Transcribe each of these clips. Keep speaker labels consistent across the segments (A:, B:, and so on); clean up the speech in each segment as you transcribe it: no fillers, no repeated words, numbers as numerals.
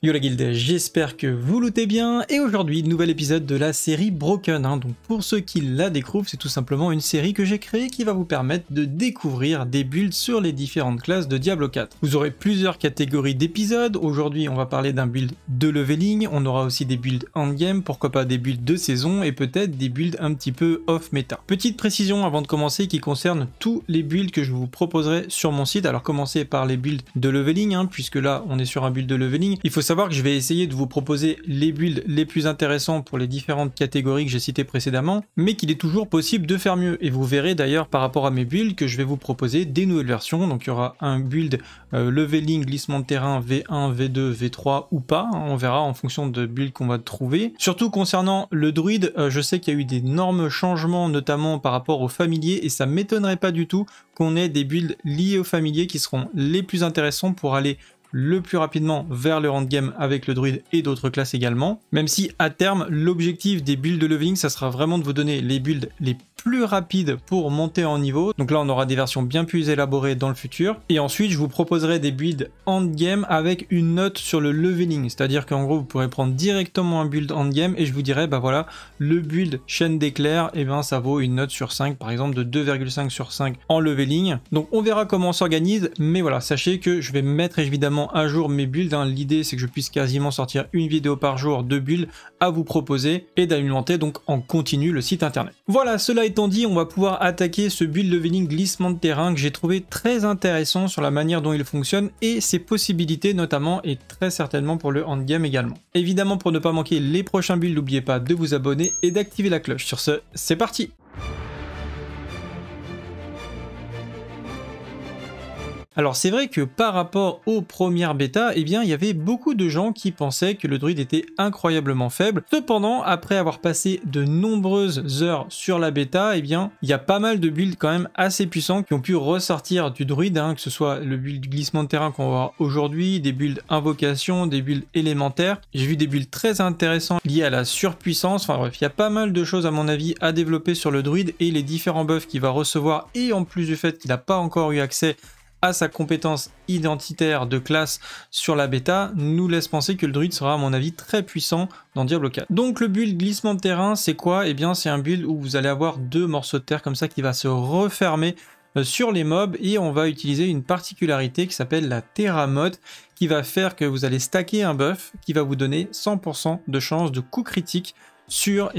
A: Yo la guilde, j'espère que vous lootez bien et aujourd'hui nouvel épisode de la série Broken. Donc pour ceux qui la découvrent, c'est tout simplement une série que j'ai créée qui va vous permettre de découvrir des builds sur les différentes classes de Diablo 4. Vous aurez plusieurs catégories d'épisodes. Aujourd'hui on va parler d'un build de leveling, on aura aussi des builds endgame, pourquoi pas des builds de saison et peut-être des builds un petit peu off méta. Petite précision avant de commencer qui concerne tous les builds que je vous proposerai sur mon site. Alors commencer par les builds de leveling, puisque là on est sur un build de leveling. Il faut savoir que je vais essayer de vous proposer les builds les plus intéressants pour les différentes catégories que j'ai citées précédemment, mais qu'il est toujours possible de faire mieux. Et vous verrez d'ailleurs par rapport à mes builds que je vais vous proposer des nouvelles versions. Donc il y aura un build leveling, glissement de terrain V1, V2, V3 ou pas. On verra en fonction de build qu'on va trouver. Surtout concernant le druide, je sais qu'il y a eu d'énormes changements, notamment par rapport aux familiers, et ça m'étonnerait pas du tout qu'on ait des builds liés aux familiers qui seront les plus intéressants pour aller le plus rapidement vers le endgame avec le druide et d'autres classes également. Même si à terme, l'objectif des builds de leveling, ça sera vraiment de vous donner les builds les plus rapides pour monter en niveau. Donc là, on aura des versions bien plus élaborées dans le futur. Et ensuite, je vous proposerai des builds endgame avec une note sur le leveling. C'est-à-dire qu'en gros, vous pourrez prendre directement un build endgame et je vous dirai, bah voilà, le build chaîne d'éclairs, et ben ça vaut une note sur 5, par exemple de 2,5 sur 5 en leveling. Donc on verra comment on s'organise, mais voilà, sachez que je vais mettre évidemment à jour mes builds. L'idée c'est que je puisse quasiment sortir une vidéo par jour de builds à vous proposer et d'alimenter donc en continu le site internet. Voilà, cela étant dit, on va pouvoir attaquer ce build leveling glissement de terrain que j'ai trouvé très intéressant sur la manière dont il fonctionne et ses possibilités notamment, et très certainement pour le endgame également. Évidemment, pour ne pas manquer les prochains builds, n'oubliez pas de vous abonner et d'activer la cloche. Sur ce, c'est parti! Alors c'est vrai que par rapport aux premières bêtas, eh bien il y avait beaucoup de gens qui pensaient que le druide était incroyablement faible. Cependant, après avoir passé de nombreuses heures sur la bêta, eh bien il y a pas mal de builds quand même assez puissants qui ont pu ressortir du druide, que ce soit le build glissement de terrain qu'on va voir aujourd'hui, des builds invocation, des builds élémentaires. J'ai vu des builds très intéressants liés à la surpuissance. Enfin bref, il y a pas mal de choses à mon avis à développer sur le druide et les différents buffs qu'il va recevoir, et en plus du fait qu'il n'a pas encore eu accès à sa compétence identitaire de classe sur la bêta, nous laisse penser que le druide sera à mon avis très puissant dans Diablo 4. Donc le build glissement de terrain, c'est quoi? Eh bien c'est un build où vous allez avoir deux morceaux de terre comme ça qui va se refermer sur les mobs, et on va utiliser une particularité qui s'appelle la Terra Mode, qui va faire que vous allez stacker un buff qui va vous donner 100% de chance de coup critique sur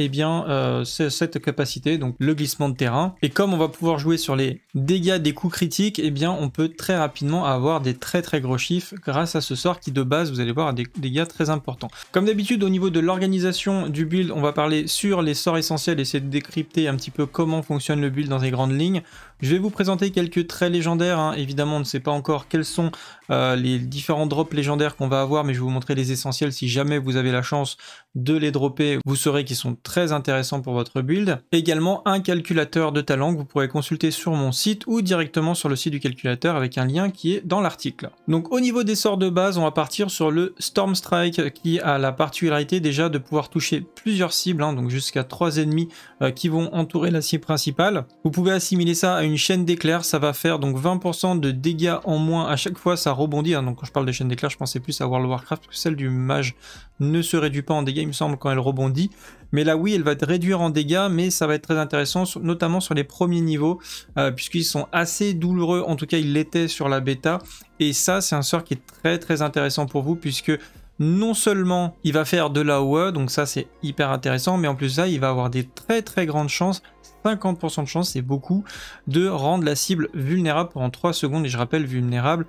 A: cette capacité, donc le glissement de terrain. Et comme on va pouvoir jouer sur les dégâts des coups critiques, on peut très rapidement avoir des très gros chiffres grâce à ce sort qui de base, vous allez voir, a des dégâts très importants. Comme d'habitude, au niveau de l'organisation du build, on va parler sur les sorts essentiels, essayer de décrypter un petit peu comment fonctionne le build dans les grandes lignes. Je vais vous présenter quelques traits légendaires, évidemment on ne sait pas encore quels sont les différents drops légendaires qu'on va avoir, mais je vais vous montrer les essentiels si jamais vous avez la chance de les dropper, vous saurez qu'ils sont très intéressants pour votre build. Également un calculateur de talent que vous pourrez consulter sur mon site ou directement sur le site du calculateur avec un lien qui est dans l'article. Donc au niveau des sorts de base, on va partir sur le Storm Strike qui a la particularité déjà de pouvoir toucher plusieurs cibles, donc jusqu'à 3 ennemis qui vont entourer la cible principale. Vous pouvez assimiler ça à une chaîne d'éclairs, ça va faire donc 20% de dégâts en moins à chaque fois, ça rebondit. Donc quand je parle de chaîne d'éclairs, je pensais plus à World of Warcraft, parce que celle du mage ne se réduit pas en dégâts, il me semble, quand elle rebondit. Mais là oui, elle va te réduire en dégâts, mais ça va être très intéressant, notamment sur les premiers niveaux, puisqu'ils sont assez douloureux, en tout cas ils l'étaient sur la bêta, et ça c'est un sort qui est très intéressant pour vous, puisque non seulement il va faire de l'AOE, donc ça c'est hyper intéressant, mais en plus de ça, il va avoir des très grandes chances, 50% de chance, c'est beaucoup, de rendre la cible vulnérable pendant 3 secondes, et je rappelle, vulnérable,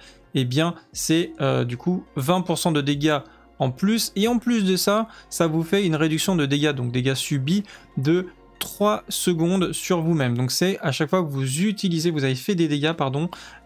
A: c'est du coup 20% de dégâts en plus, et en plus de ça, ça vous fait une réduction de dégâts, donc dégâts subis, de 3 secondes sur vous-même. Donc c'est à chaque fois que vous utilisez, vous avez fait des dégâts,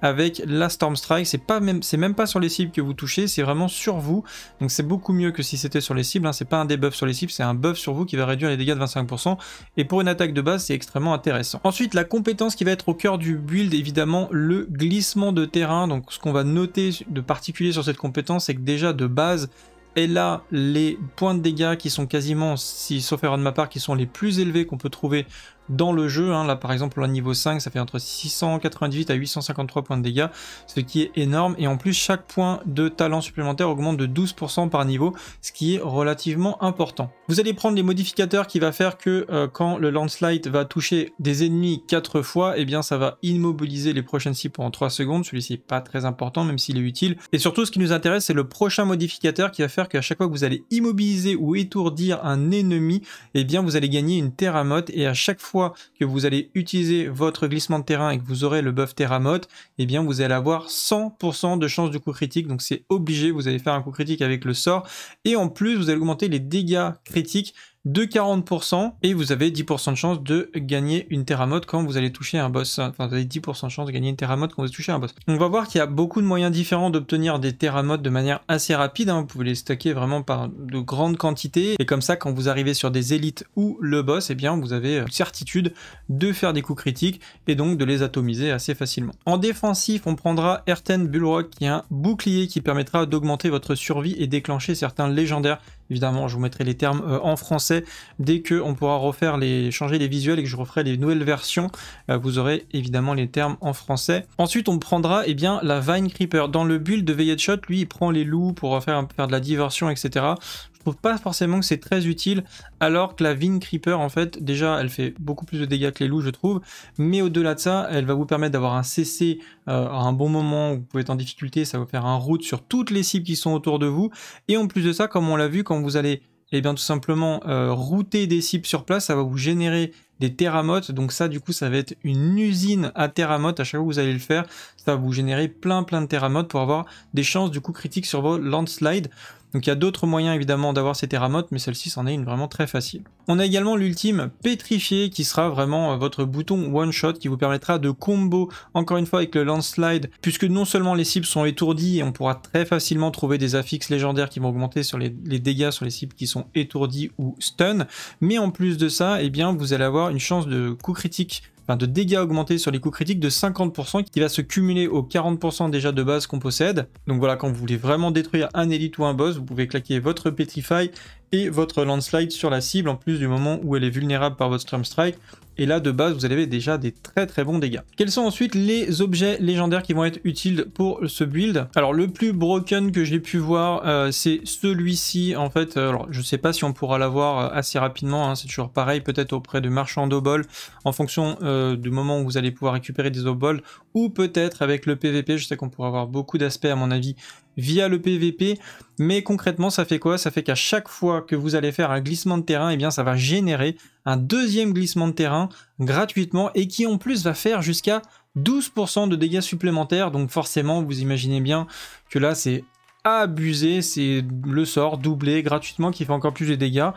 A: avec la Storm Strike, c'est même pas sur les cibles que vous touchez, c'est vraiment sur vous. Donc c'est beaucoup mieux que si c'était sur les cibles, c'est pas un debuff sur les cibles, c'est un buff sur vous qui va réduire les dégâts de 25%. Et pour une attaque de base, c'est extrêmement intéressant. Ensuite, la compétence qui va être au cœur du build, évidemment, le glissement de terrain. Donc ce qu'on va noter de particulier sur cette compétence, c'est que déjà de base, elle a les points de dégâts qui sont quasiment, si sauf erreur de ma part, qui sont les plus élevés qu'on peut trouver dans le jeu, hein. Là par exemple au niveau 5 ça fait entre 698 à 853 points de dégâts, ce qui est énorme, et en plus chaque point de talent supplémentaire augmente de 12% par niveau, ce qui est relativement important. Vous allez prendre les modificateurs qui va faire que quand le landslide va toucher des ennemis 4 fois, et bien ça va immobiliser les prochaines cibles pendant 3 secondes. Celui-ci n'est pas très important même s'il est utile, et surtout ce qui nous intéresse c'est le prochain modificateur qui va faire qu'à chaque fois que vous allez immobiliser ou étourdir un ennemi, et bien vous allez gagner une Terramote, et à chaque fois que vous allez utiliser votre glissement de terrain et que vous aurez le buff Terramote, et bien vous allez avoir 100% de chance de coup critique, donc c'est obligé, vous allez faire un coup critique avec le sort, et en plus vous allez augmenter les dégâts critiques de 40%, et vous avez 10% de chance de gagner une Terramote quand vous allez toucher un boss. Enfin, vous avez 10% de chance de gagner une Terramote quand vous touchez un boss. On va voir qu'il y a beaucoup de moyens différents d'obtenir des Terramotes de manière assez rapide, hein. Vous pouvez les stacker vraiment par de grandes quantités, et comme ça, quand vous arrivez sur des élites ou le boss, et bien vous avez une certitude de faire des coups critiques, et donc de les atomiser assez facilement. En défensif, on prendra Earthen Bullrock, qui est un bouclier qui permettra d'augmenter votre survie et déclencher certains légendaires. Évidemment, je vous mettrai les termes en français dès qu'on pourra refaire changer les visuels et que je referai les nouvelles versions. Vous aurez évidemment les termes en français. Ensuite, on prendra la Vine Creeper. Dans le build de Veilled Shot, lui, il prend les loups pour faire de la diversion, etc. Je trouve pas forcément que c'est très utile, alors que la Vine Creeper, en fait, déjà, elle fait beaucoup plus de dégâts que les loups, je trouve. Mais au-delà de ça, elle va vous permettre d'avoir un CC à un bon moment où vous pouvez être en difficulté. Ça va faire un route sur toutes les cibles qui sont autour de vous. Et en plus de ça, comme on l'a vu, quand vous allez tout simplement router des cibles sur place, ça va vous générer des Terramotes. Donc ça, du coup, ça va être une usine à Terramotes. À chaque fois que vous allez le faire, ça va vous générer plein de Terramotes pour avoir des chances du coup critique sur vos landslides. Donc il y a d'autres moyens évidemment d'avoir ces Terramotes, mais celle-ci c'en est une vraiment très facile. On a également l'ultime Pétrifié qui sera vraiment votre bouton one shot qui vous permettra de combo encore une fois avec le landslide, puisque non seulement les cibles sont étourdies et on pourra très facilement trouver des affixes légendaires qui vont augmenter sur les dégâts sur les cibles qui sont étourdies ou stun, mais en plus de ça, eh bien vous allez avoir une chance de coup critique, de dégâts augmentés sur les coups critiques de 50% qui va se cumuler aux 40% déjà de base qu'on possède. Donc voilà, quand vous voulez vraiment détruire un élite ou un boss, vous pouvez claquer votre Petrify et votre landslide sur la cible en plus du moment où elle est vulnérable par votre Storm Strike. Et là, de base, vous avez déjà des très bons dégâts. Quels sont ensuite les objets légendaires qui vont être utiles pour ce build? Alors, le plus broken que j'ai pu voir, c'est celui-ci. En fait, alors, je sais pas si on pourra l'avoir assez rapidement. Hein, c'est toujours pareil, peut-être auprès de marchands d'obol, en fonction du moment où vous allez pouvoir récupérer des obols, ou peut-être avec le PVP. Je sais qu'on pourra avoir beaucoup d'aspects, à mon avis, via le PVP, mais concrètement ça fait quoi? Ça fait qu'à chaque fois que vous allez faire un glissement de terrain, eh bien ça va générer un deuxième glissement de terrain gratuitement, et qui en plus va faire jusqu'à 12% de dégâts supplémentaires. Donc forcément vous imaginez bien que là c'est abusé, c'est le sort doublé gratuitement qui fait encore plus de dégâts.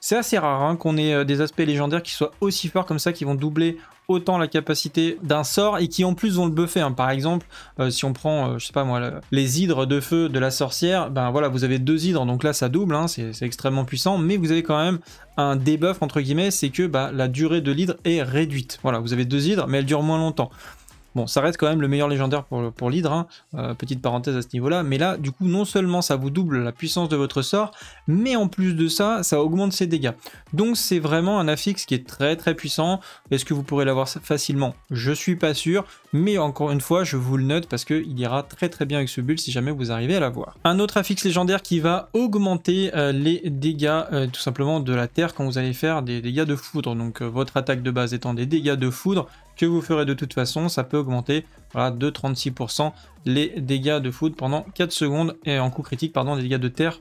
A: C'est assez rare hein, qu'on ait des aspects légendaires qui soient aussi forts comme ça, qui vont doubler autant la capacité d'un sort et qui en plus vont le buffer. Hein. Par exemple, si on prend, je sais pas moi, les hydres de feu de la sorcière, ben voilà, vous avez 2 hydres, donc là ça double, hein, c'est extrêmement puissant, mais vous avez quand même un debuff entre guillemets, c'est que la durée de l'hydre est réduite. Voilà, vous avez 2 hydres, mais elle dure moins longtemps. Bon, ça reste quand même le meilleur légendaire pour l'hydre, hein. Petite parenthèse à ce niveau-là, mais là, du coup, non seulement ça vous double la puissance de votre sort, mais en plus de ça, ça augmente ses dégâts. Donc c'est vraiment un affixe qui est très puissant. Est-ce que vous pourrez l'avoir facilement? Je suis pas sûr, mais encore une fois, je vous le note parce qu'il ira très bien avec ce build si jamais vous arrivez à l'avoir. Un autre affixe légendaire qui va augmenter les dégâts tout simplement de la terre quand vous allez faire des dégâts de foudre. Donc votre attaque de base étant des dégâts de foudre, que vous ferez de toute façon, ça peut augmenter voilà, de 36% les dégâts de foudre pendant 4 secondes, et en coup critique, pardon, des dégâts de terre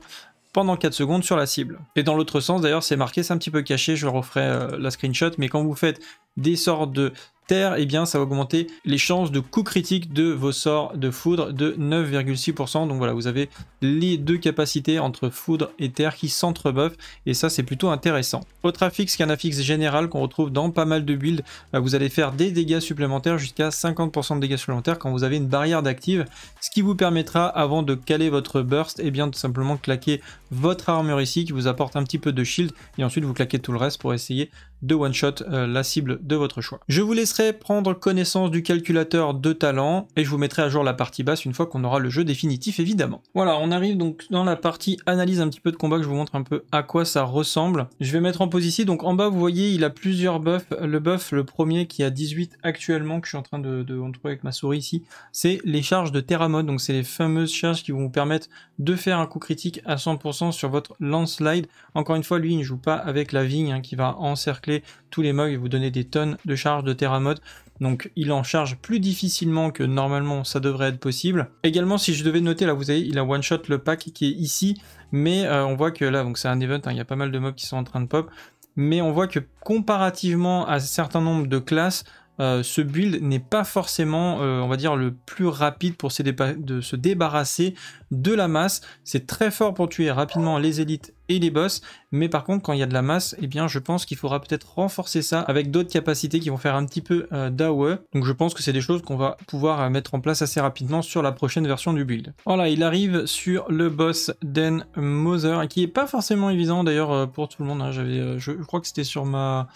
A: pendant 4 secondes sur la cible. Et dans l'autre sens, d'ailleurs, c'est marqué, c'est un petit peu caché, je referai la screenshot, mais quand vous faites des sorts de terre, eh bien ça va augmenter les chances de coup critique de vos sorts de foudre de 9,6%. Donc voilà, vous avez les deux capacités entre foudre et terre qui s'entrebuffent, et ça c'est plutôt intéressant. Autre affixe qui est un affixe général qu'on retrouve dans pas mal de builds, vous allez faire des dégâts supplémentaires jusqu'à 50% de dégâts supplémentaires quand vous avez une barrière d'active, ce qui vous permettra, avant de caler votre burst, eh bien tout simplement claquer votre armure ici qui vous apporte un petit peu de shield, et ensuite vous claquez tout le reste pour essayer de one shot la cible de votre choix. Je vous laisserai laisserai prendre connaissance du calculateur de talent et je vous mettrai à jour la partie basse une fois qu'on aura le jeu définitif évidemment. Voilà, on arrive donc dans la partie analyse un petit peu de combat que je vous montre un peu à quoi ça ressemble. Je vais mettre en pause ici, donc en bas vous voyez il a plusieurs buffs. Le premier qui a 18 actuellement que je suis en train de trouver avec ma souris ici, c'est les charges de Terramod, donc c'est les fameuses charges qui vont vous permettre de faire un coup critique à 100% sur votre landslide. Encore une fois, lui il ne joue pas avec la vigne qui va encercler tous les mobs et vous donner des tonnes de charges de Terramod. Donc il en charge plus difficilement que normalement ça devrait être possible. Également, si je devais noter, là vous voyez, il a one shot le pack qui est ici, mais on voit que là, donc c'est un event, il y a pas mal de mobs qui sont en train de pop, mais on voit que comparativement à un certain nombre de classes, ce build n'est pas forcément, on va dire, le plus rapide pour de se débarrasser de la masse. C'est très fort pour tuer rapidement les élites et les boss, mais par contre quand il y a de la masse, eh bien je pense qu'il faudra peut-être renforcer ça avec d'autres capacités qui vont faire un petit peu d'AOE. Donc je pense que c'est des choses qu'on va pouvoir mettre en place assez rapidement sur la prochaine version du build. Voilà, il arrive sur le boss Den Mother, qui est pas forcément évident d'ailleurs pour tout le monde. Hein. Je crois que c'était sur ma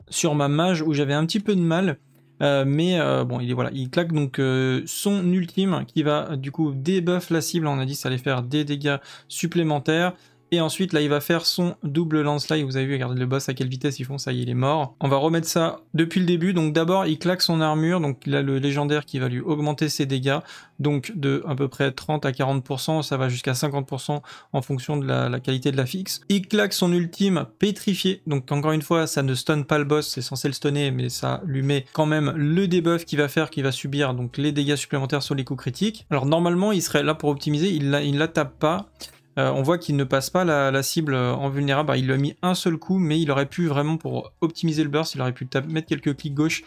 A: mage où j'avais un petit peu de mal. Bon, il claque donc son ultime qui va du coup débuff la cible. On a dit que ça allait faire des dégâts supplémentaires. Et ensuite, là, il va faire son double landslide. Vous avez vu, regardez le boss à quelle vitesse ils font, ça y est, il est mort. On va remettre ça depuis le début. Donc d'abord, il claque son armure. Donc il a le légendaire qui va lui augmenter ses dégâts. Donc de à peu près 30 à 40%, ça va jusqu'à 50% en fonction de la qualité de la fixe. Il claque son ultime pétrifié. Donc encore une fois, ça ne stun pas le boss, c'est censé le stunner, mais ça lui met quand même le debuff qu'il va subir donc les dégâts supplémentaires sur les coups critiques. Alors normalement, il serait là pour optimiser, il la tape pas. On voit qu'il ne passe pas la cible en vulnérable. Il lui a mis un seul coup, mais il aurait pu vraiment, pour optimiser le burst, il aurait pu mettre quelques clics gauche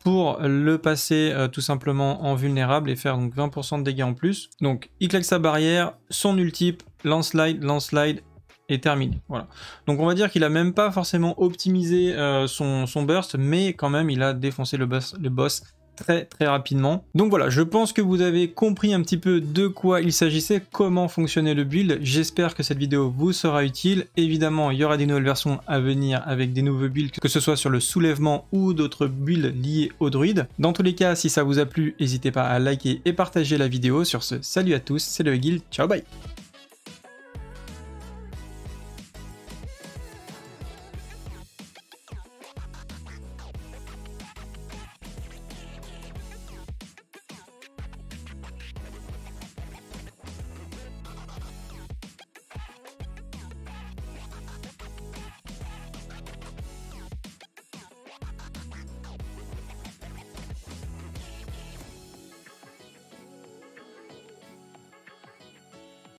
A: pour le passer tout simplement en vulnérable et faire donc 20% de dégâts en plus. Donc il claque sa barrière, son ultime, landslide et terminé. Voilà. Donc on va dire qu'il a même pas forcément optimisé son burst, mais quand même il a défoncé le boss très rapidement. Donc voilà, je pense que vous avez compris un petit peu de quoi il s'agissait, comment fonctionnait le build. J'espère que cette vidéo vous sera utile. Évidemment, il y aura des nouvelles versions à venir avec des nouveaux builds, que ce soit sur le soulèvement ou d'autres builds liés au druide. Dans tous les cas, si ça vous a plu, n'hésitez pas à liker et partager la vidéo. Sur ce, salut à tous, c'est le Guild, ciao bye.